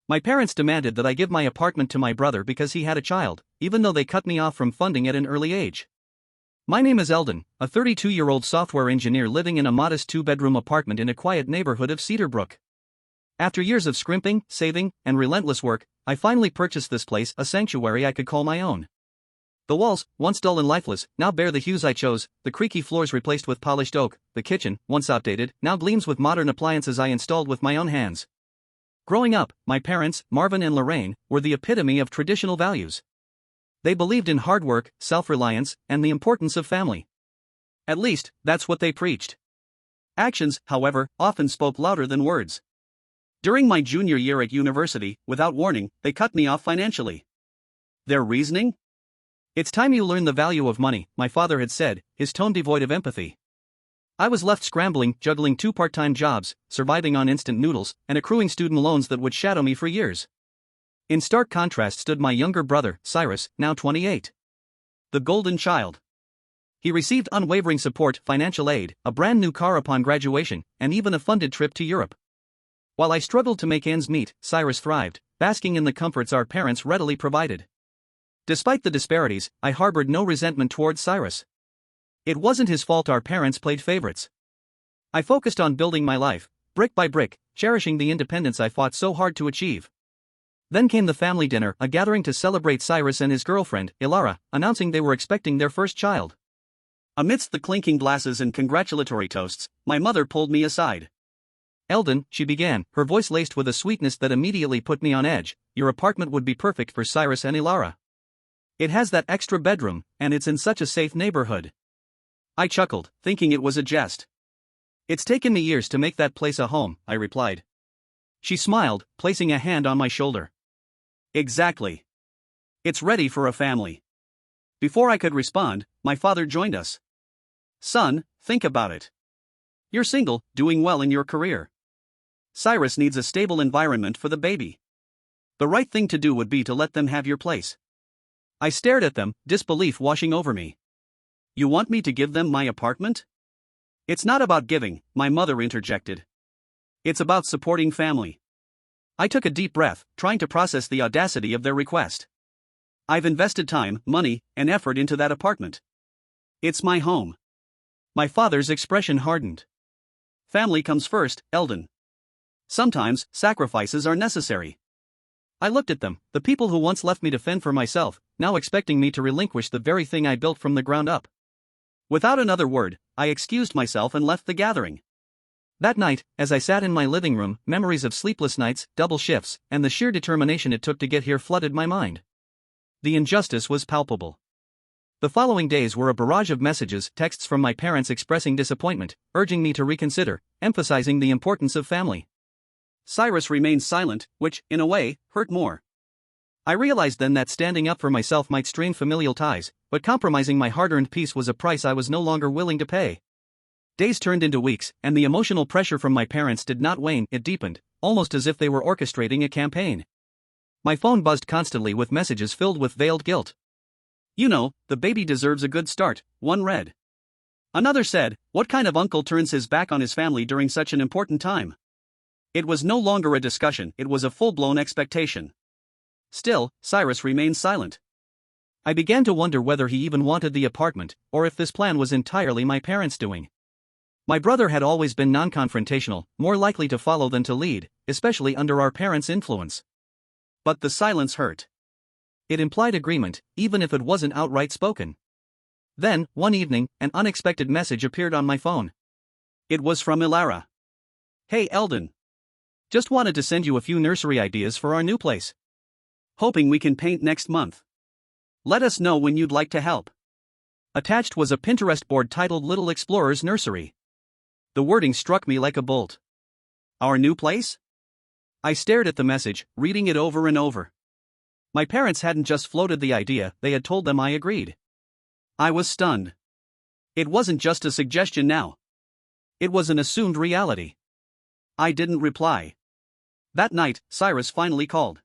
My parents demanded that I give my apartment to my brother because he had a child, even though they cut me off from funding at an early age. My name is Eldon, a 32-year-old software engineer living in a modest two-bedroom apartment in a quiet neighborhood of Cedar Brook. After years of scrimping, saving, and relentless work, I finally purchased this place, a sanctuary I could call my own. The walls, once dull and lifeless, now bear the hues I chose, the creaky floors replaced with polished oak, the kitchen, once outdated, now gleams with modern appliances I installed with my own hands. Growing up, my parents, Marvin and Lorraine, were the epitome of traditional values. They believed in hard work, self-reliance, and the importance of family. At least, that's what they preached. Actions, however, often spoke louder than words. During my junior year at university, without warning, they cut me off financially. Their reasoning? "It's time you learn the value of money," my father had said, his tone devoid of empathy. I was left scrambling, juggling 2 part-time jobs, surviving on instant noodles, and accruing student loans that would shadow me for years. In stark contrast stood my younger brother, Cyrus, now 28. The golden child. He received unwavering support, financial aid, a brand new car upon graduation, and even a funded trip to Europe. While I struggled to make ends meet, Cyrus thrived, basking in the comforts our parents readily provided. Despite the disparities, I harbored no resentment towards Cyrus. It wasn't his fault our parents played favorites. I focused on building my life, brick by brick, cherishing the independence I fought so hard to achieve. Then came the family dinner, a gathering to celebrate Cyrus and his girlfriend, Ilara, announcing they were expecting their first child. Amidst the clinking glasses and congratulatory toasts, my mother pulled me aside. "Eldon," she began, her voice laced with a sweetness that immediately put me on edge, "your apartment would be perfect for Cyrus and Ilara. It has that extra bedroom, and it's in such a safe neighborhood." I chuckled, thinking it was a jest. "It's taken me years to make that place a home," I replied. She smiled, placing a hand on my shoulder. "Exactly. It's ready for a family." Before I could respond, my father joined us. "Son, think about it. You're single, doing well in your career. Cyrus needs a stable environment for the baby. The right thing to do would be to let them have your place." I stared at them, disbelief washing over me. "You want me to give them my apartment?" "It's not about giving," my mother interjected. "It's about supporting family." I took a deep breath, trying to process the audacity of their request. "I've invested time, money, and effort into that apartment. It's my home." My father's expression hardened. "Family comes first, Eldon. Sometimes, sacrifices are necessary." I looked at them, the people who once left me to fend for myself, now expecting me to relinquish the very thing I built from the ground up. Without another word, I excused myself and left the gathering. That night, as I sat in my living room, memories of sleepless nights, double shifts, and the sheer determination it took to get here flooded my mind. The injustice was palpable. The following days were a barrage of messages, texts from my parents expressing disappointment, urging me to reconsider, emphasizing the importance of family. Cyrus remained silent, which, in a way, hurt more. I realized then that standing up for myself might strain familial ties, but compromising my hard-earned peace was a price I was no longer willing to pay. Days turned into weeks, and the emotional pressure from my parents did not wane, it deepened, almost as if they were orchestrating a campaign. My phone buzzed constantly with messages filled with veiled guilt. "You know, the baby deserves a good start," one read. Another said, "What kind of uncle turns his back on his family during such an important time?" It was no longer a discussion, it was a full-blown expectation. Still, Cyrus remained silent. I began to wonder whether he even wanted the apartment, or if this plan was entirely my parents' doing. My brother had always been non-confrontational, more likely to follow than to lead, especially under our parents' influence. But the silence hurt. It implied agreement, even if it wasn't outright spoken. Then, one evening, an unexpected message appeared on my phone. It was from Ilara. "Hey Eldon. Just wanted to send you a few nursery ideas for our new place. Hoping we can paint next month. Let us know when you'd like to help." Attached was a Pinterest board titled Little Explorer's Nursery. The wording struck me like a bolt. Our new place? I stared at the message, reading it over and over. My parents hadn't just floated the idea, they had told them I agreed. I was stunned. It wasn't just a suggestion now. It was an assumed reality. I didn't reply. That night, Cyrus finally called.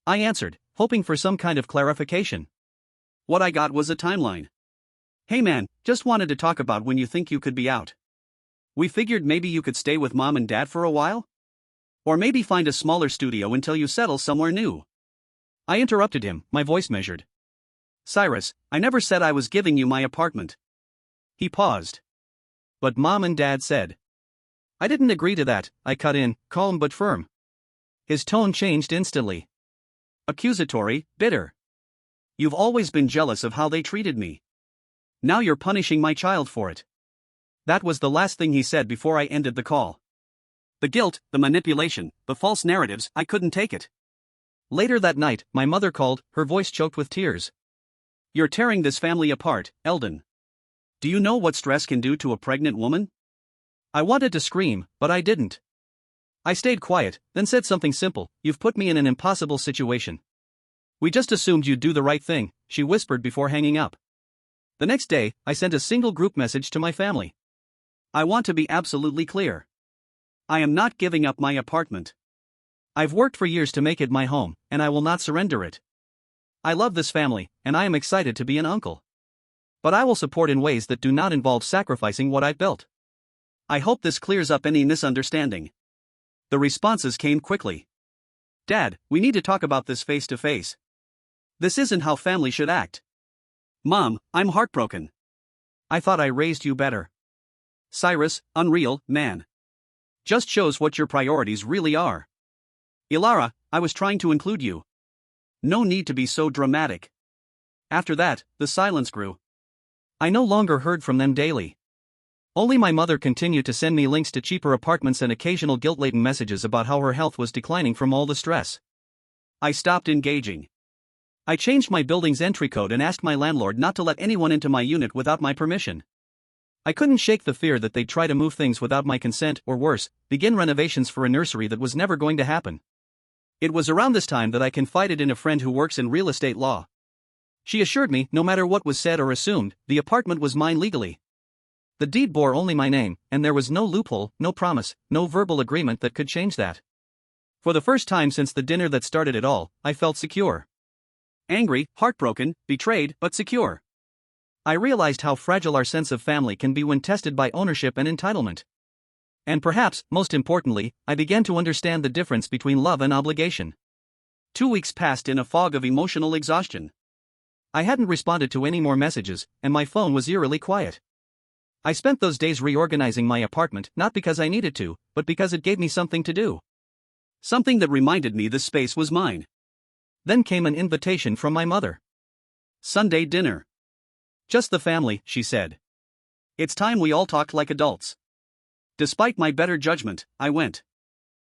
I answered, hoping for some kind of clarification. What I got was a timeline. "Hey man, just wanted to talk about when you think you could be out. We figured maybe you could stay with mom and dad for a while?" Or maybe find a smaller studio until you settle somewhere new. I interrupted him, my voice measured. Cyrus, I never said I was giving you my apartment. He paused. But Mom and Dad said. I didn't agree to that, I cut in, calm but firm. His tone changed instantly. Accusatory, bitter. You've always been jealous of how they treated me. Now you're punishing my child for it. That was the last thing he said before I ended the call. The guilt, the manipulation, the false narratives, I couldn't take it. Later that night, my mother called, her voice choked with tears. You're tearing this family apart, Eldon. Do you know what stress can do to a pregnant woman? I wanted to scream, but I didn't. I stayed quiet, then said something simple. You've put me in an impossible situation. We just assumed you'd do the right thing, she whispered before hanging up. The next day, I sent a single group message to my family. I want to be absolutely clear. I am not giving up my apartment. I've worked for years to make it my home, and I will not surrender it. I love this family, and I am excited to be an uncle. But I will support in ways that do not involve sacrificing what I've built. I hope this clears up any misunderstanding. The responses came quickly. Dad, we need to talk about this face to face. This isn't how family should act. Mom, I'm heartbroken. I thought I raised you better. Cyrus, unreal, man. Just shows what your priorities really are. Ilara, I was trying to include you. No need to be so dramatic. After that, the silence grew. I no longer heard from them daily. Only my mother continued to send me links to cheaper apartments and occasional guilt-laden messages about how her health was declining from all the stress. I stopped engaging. I changed my building's entry code and asked my landlord not to let anyone into my unit without my permission. I couldn't shake the fear that they'd try to move things without my consent, or worse, begin renovations for a nursery that was never going to happen. It was around this time that I confided in a friend who works in real estate law. She assured me, no matter what was said or assumed, the apartment was mine legally. The deed bore only my name, and there was no loophole, no promise, no verbal agreement that could change that. For the first time since the dinner that started it all, I felt secure. Angry, heartbroken, betrayed, but secure. I realized how fragile our sense of family can be when tested by ownership and entitlement. And perhaps, most importantly, I began to understand the difference between love and obligation. 2 weeks passed in a fog of emotional exhaustion. I hadn't responded to any more messages, and my phone was eerily quiet. I spent those days reorganizing my apartment, not because I needed to, but because it gave me something to do. Something that reminded me the space was mine. Then came an invitation from my mother. Sunday dinner. Just the family, she said. It's time we all talked like adults. Despite my better judgment, I went.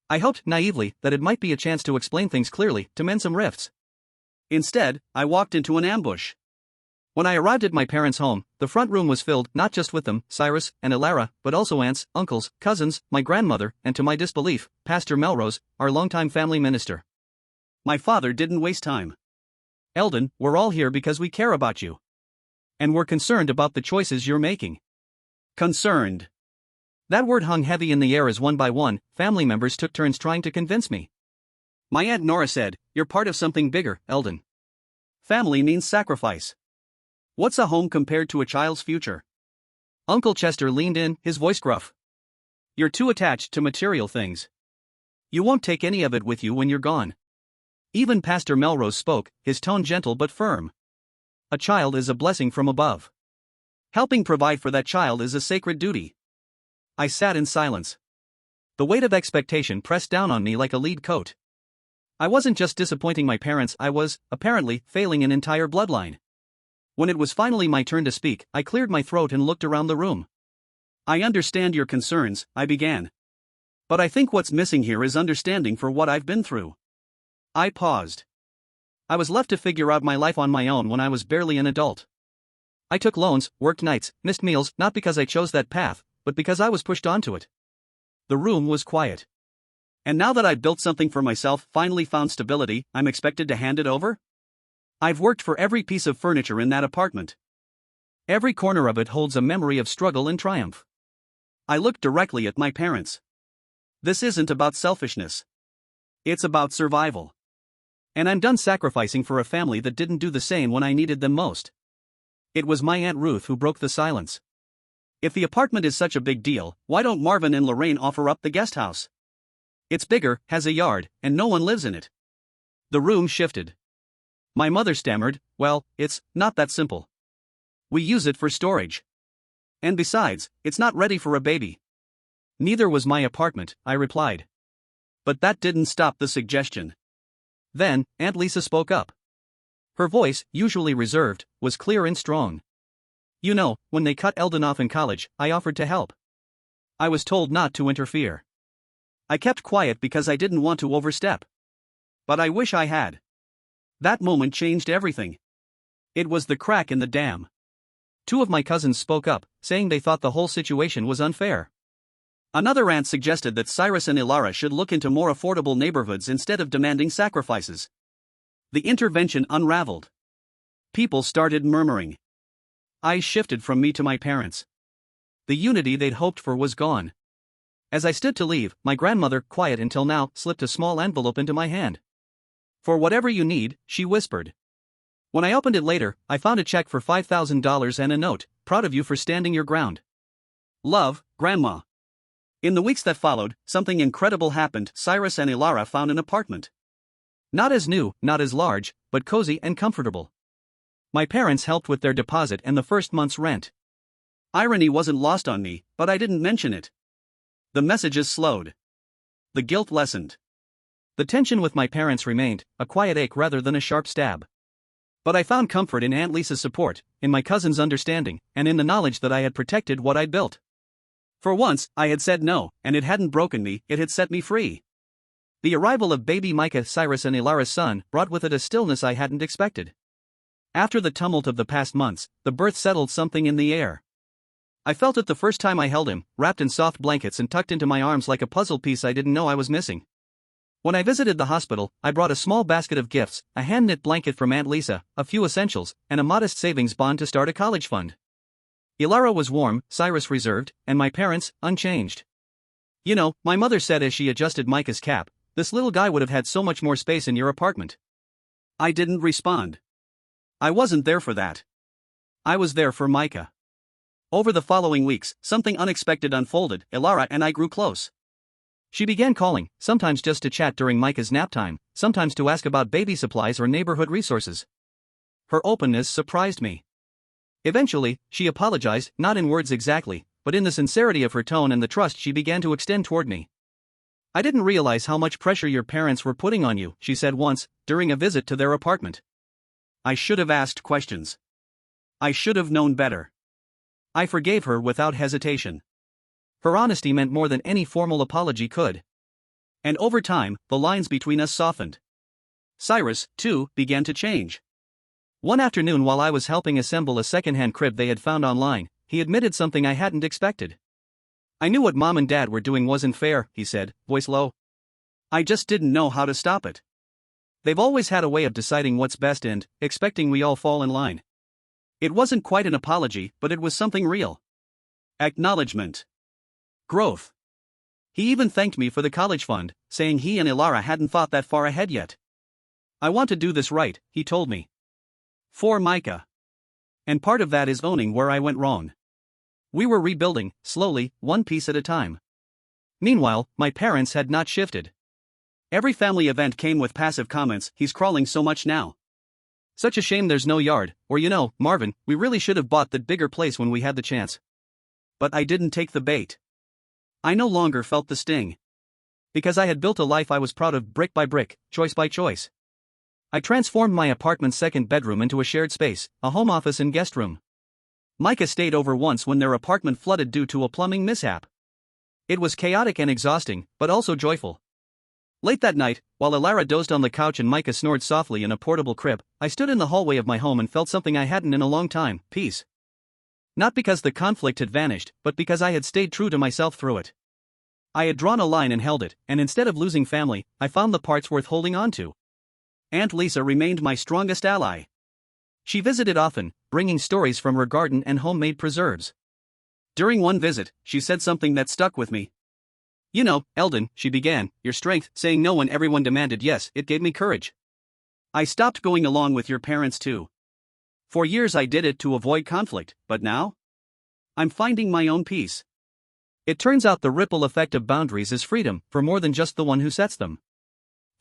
I hoped, naively, that it might be a chance to explain things clearly, to mend some rifts. Instead, I walked into an ambush. When I arrived at my parents' home, the front room was filled not just with them, Cyrus and Ilara, but also aunts, uncles, cousins, my grandmother, and to my disbelief, Pastor Melrose, our longtime family minister. My father didn't waste time. Eldon, we're all here because we care about you. And we're concerned about the choices you're making. Concerned. That word hung heavy in the air as one by one, family members took turns trying to convince me. My Aunt Nora said, "You're part of something bigger, Eldon. Family means sacrifice. What's a home compared to a child's future?" Uncle Chester leaned in, his voice gruff. "You're too attached to material things. You won't take any of it with you when you're gone." Even Pastor Melrose spoke, his tone gentle but firm. A child is a blessing from above. Helping provide for that child is a sacred duty. I sat in silence. The weight of expectation pressed down on me like a lead coat. I wasn't just disappointing my parents, I was, apparently, failing an entire bloodline. When it was finally my turn to speak, I cleared my throat and looked around the room. "I understand your concerns," I began. "But I think what's missing here is understanding for what I've been through." I paused. I was left to figure out my life on my own when I was barely an adult. I took loans, worked nights, missed meals, not because I chose that path, but because I was pushed onto it. The room was quiet. And now that I've built something for myself, finally found stability, I'm expected to hand it over? I've worked for every piece of furniture in that apartment. Every corner of it holds a memory of struggle and triumph. I looked directly at my parents. This isn't about selfishness. It's about survival. And I'm done sacrificing for a family that didn't do the same when I needed them most. It was my Aunt Ruth who broke the silence. "If the apartment is such a big deal, why don't Marvin and Lorraine offer up the guest house? It's bigger, has a yard, and no one lives in it. The room shifted. My mother stammered, well, it's not that simple. We use it for storage. And besides, it's not ready for a baby. Neither was my apartment, I replied. But that didn't stop the suggestion. Then, Aunt Lisa spoke up. Her voice, usually reserved, was clear and strong. You know, when they cut Eldon off in college, I offered to help. I was told not to interfere. I kept quiet because I didn't want to overstep. But I wish I had. That moment changed everything. It was the crack in the dam. Two of my cousins spoke up, saying they thought the whole situation was unfair. Another aunt suggested that Cyrus and Ilara should look into more affordable neighborhoods instead of demanding sacrifices. The intervention unraveled. People started murmuring. Eyes shifted from me to my parents. The unity they'd hoped for was gone. As I stood to leave, my grandmother, quiet until now, slipped a small envelope into my hand. For whatever you need, she whispered. When I opened it later, I found a check for $5,000 and a note, proud of you for standing your ground. Love, Grandma. In the weeks that followed, something incredible happened. Cyrus and Ilara found an apartment. Not as new, not as large, but cozy and comfortable. My parents helped with their deposit and the first month's rent. Irony wasn't lost on me, but I didn't mention it. The messages slowed. The guilt lessened. The tension with my parents remained, a quiet ache rather than a sharp stab. But I found comfort in Aunt Lisa's support, in my cousin's understanding, and in the knowledge that I had protected what I'd built. For once, I had said no, and it hadn't broken me, it had set me free. The arrival of baby Micah, Cyrus and Ilara's son, brought with it a stillness I hadn't expected. After the tumult of the past months, the birth settled something in the air. I felt it the first time I held him, wrapped in soft blankets and tucked into my arms like a puzzle piece I didn't know I was missing. When I visited the hospital, I brought a small basket of gifts, a hand-knit blanket from Aunt Lisa, a few essentials, and a modest savings bond to start a college fund. Ilara was warm, Cyrus reserved, and my parents, unchanged. You know, my mother said as she adjusted Micah's cap, this little guy would have had so much more space in your apartment. I didn't respond. I wasn't there for that. I was there for Micah. Over the following weeks, something unexpected unfolded. Ilara and I grew close. She began calling, sometimes just to chat during Micah's nap time, sometimes to ask about baby supplies or neighborhood resources. Her openness surprised me. Eventually, she apologized, not in words exactly, but in the sincerity of her tone and the trust she began to extend toward me. I didn't realize how much pressure your parents were putting on you, she said once, during a visit to their apartment. I should have asked questions. I should have known better. I forgave her without hesitation. Her honesty meant more than any formal apology could. And over time, the lines between us softened. Cyrus, too, began to change. One afternoon while I was helping assemble a second-hand crib they had found online, he admitted something I hadn't expected. I knew what Mom and Dad were doing wasn't fair, he said, voice low. I just didn't know how to stop it. They've always had a way of deciding what's best and expecting we all fall in line. It wasn't quite an apology, but it was something real. Acknowledgement. Growth. He even thanked me for the college fund, saying he and Ilara hadn't thought that far ahead yet. I want to do this right, he told me. For Micah. And part of that is owning where I went wrong. We were rebuilding, slowly, one piece at a time. Meanwhile, my parents had not shifted. Every family event came with passive comments, he's crawling so much now. Such a shame there's no yard, or you know, Marvin, we really should have bought that bigger place when we had the chance. But I didn't take the bait. I no longer felt the sting. Because I had built a life I was proud of brick by brick, choice by choice. I transformed my apartment's second bedroom into a shared space, a home office and guest room. Micah stayed over once when their apartment flooded due to a plumbing mishap. It was chaotic and exhausting, but also joyful. Late that night, while Ilara dozed on the couch and Micah snored softly in a portable crib, I stood in the hallway of my home and felt something I hadn't in a long time, peace. Not because the conflict had vanished, but because I had stayed true to myself through it. I had drawn a line and held it, and instead of losing family, I found the parts worth holding on to. Aunt Lisa remained my strongest ally. She visited often, bringing stories from her garden and homemade preserves. During one visit, she said something that stuck with me. You know, Eldon, she began, your strength, saying no when everyone demanded yes, it gave me courage. I stopped going along with your parents too. For years I did it to avoid conflict, but now? I'm finding my own peace. It turns out the ripple effect of boundaries is freedom for more than just the one who sets them.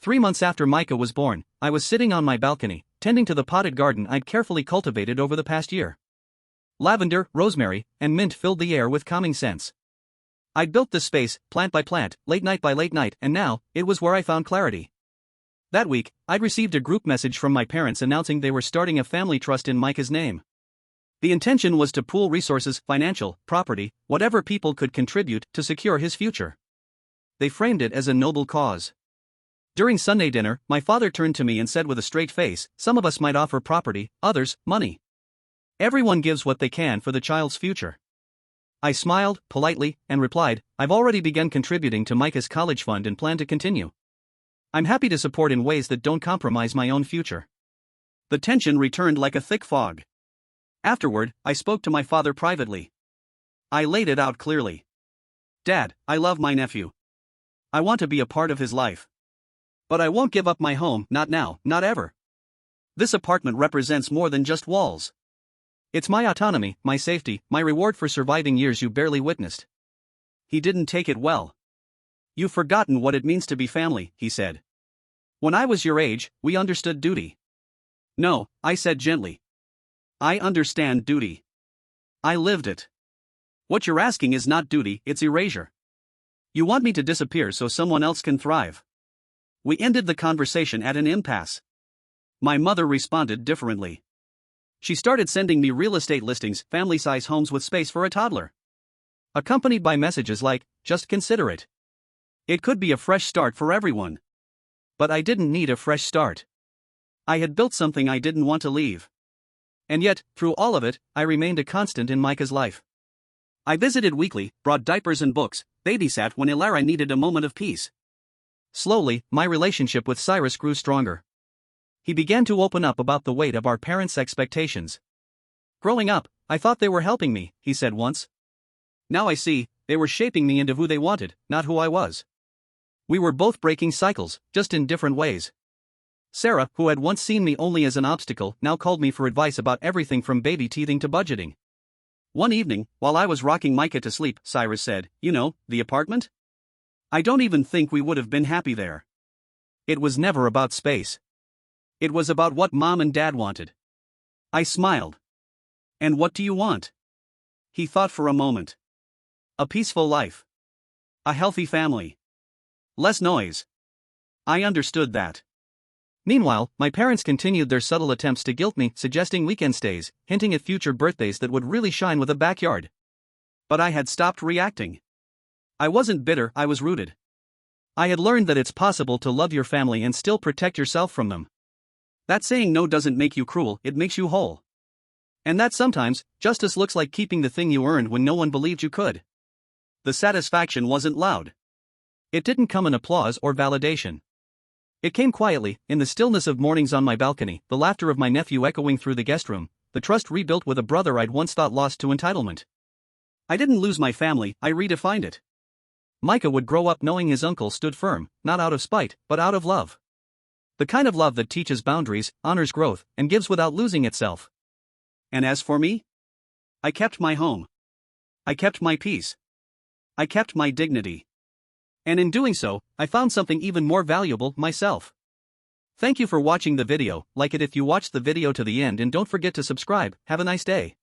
3 months after Micah was born, I was sitting on my balcony, tending to the potted garden I'd carefully cultivated over the past year. Lavender, rosemary, and mint filled the air with calming scents. I'd built this space, plant by plant, late night by late night, and now, it was where I found clarity. That week, I'd received a group message from my parents announcing they were starting a family trust in Micah's name. The intention was to pool resources, financial, property, whatever people could contribute to secure his future. They framed it as a noble cause. During Sunday dinner, my father turned to me and said with a straight face, "Some of us might offer property, others, money. Everyone gives what they can for the child's future." I smiled, politely, and replied, "I've already begun contributing to Micah's college fund and plan to continue. I'm happy to support in ways that don't compromise my own future." The tension returned like a thick fog. Afterward, I spoke to my father privately. I laid it out clearly. "Dad, I love my nephew. I want to be a part of his life. But I won't give up my home, not now, not ever. This apartment represents more than just walls. It's my autonomy, my safety, my reward for surviving years you barely witnessed." He didn't take it well. "You've forgotten what it means to be family," he said. "When I was your age, we understood duty." "No," I said gently. "I understand duty. I lived it. What you're asking is not duty, it's erasure. You want me to disappear so someone else can thrive." We ended the conversation at an impasse. My mother responded differently. She started sending me real estate listings, family-size homes with space for a toddler, accompanied by messages like, "Just consider it. It could be a fresh start for everyone." But I didn't need a fresh start. I had built something I didn't want to leave. And yet, through all of it, I remained a constant in Micah's life. I visited weekly, brought diapers and books, babysat when Ilara needed a moment of peace. Slowly, my relationship with Cyrus grew stronger. He began to open up about the weight of our parents' expectations. "Growing up, I thought they were helping me," he said once. "Now I see, they were shaping me into who they wanted, not who I was." We were both breaking cycles, just in different ways. Sarah, who had once seen me only as an obstacle, now called me for advice about everything from baby teething to budgeting. One evening, while I was rocking Micah to sleep, Cyrus said, "You know, the apartment? I don't even think we would have been happy there. It was never about space. It was about what Mom and Dad wanted." I smiled. "And what do you want?" He thought for a moment. "A peaceful life. A healthy family. Less noise." I understood that. Meanwhile, my parents continued their subtle attempts to guilt me, suggesting weekend stays, hinting at future birthdays that would really shine with a backyard. But I had stopped reacting. I wasn't bitter, I was rooted. I had learned that it's possible to love your family and still protect yourself from them. That saying no doesn't make you cruel, it makes you whole. And that sometimes, justice looks like keeping the thing you earned when no one believed you could. The satisfaction wasn't loud. It didn't come in applause or validation. It came quietly, in the stillness of mornings on my balcony, the laughter of my nephew echoing through the guest room, the trust rebuilt with a brother I'd once thought lost to entitlement. I didn't lose my family, I redefined it. Micah would grow up knowing his uncle stood firm, not out of spite, but out of love. The kind of love that teaches boundaries, honors growth, and gives without losing itself. And as for me? I kept my home. I kept my peace. I kept my dignity. And in doing so, I found something even more valuable, myself. Thank you for watching the video, like it if you watched the video to the end and don't forget to subscribe. Have a nice day.